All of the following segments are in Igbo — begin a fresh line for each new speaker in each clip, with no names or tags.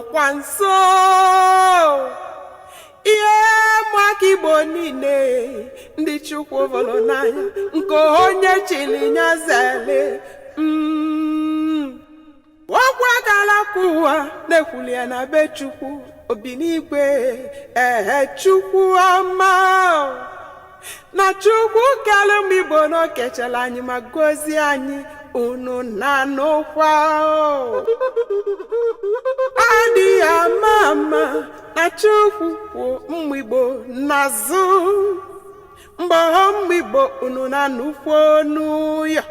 nọkwa nso ihe maka Igbo niile ndị Chukwu hụrụ n'anya nke onye chili nyazele ọkwa gara ụwa na-ekwuli ya na be Chukwu obi n'igwe Chukwu ọma na Chukwu kere m Igbo na okechala anyị ma gozie anyị unu na n'ụkwa adịghị ama na Chukwu kwụ Igbo n'azụ mgbe Igbo unu na nnukwu ọnụ ya.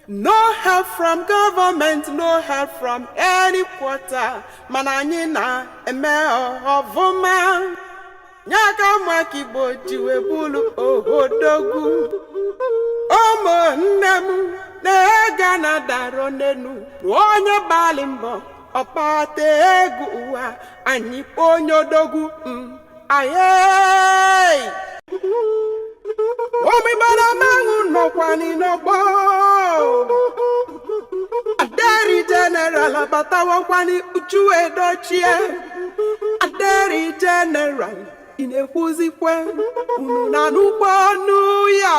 No help from government, no help from any quarter. Mana anyị na-eme ọvụma. Nyaka maka Igbo ji wee bụrụ ohodogwu. Ụmụnne m na-ega na daro n'enu. Onye bali mbọ ọkpata egwu ụwa. Anyị onye odogwu ayey. Omibara mangu nọkwa n'ọgbọ. Aderi General abatawakwani Uju Edochie. Aderi General ị na-ekwuzikwe unu na n'ụgbọ ọnụ ya.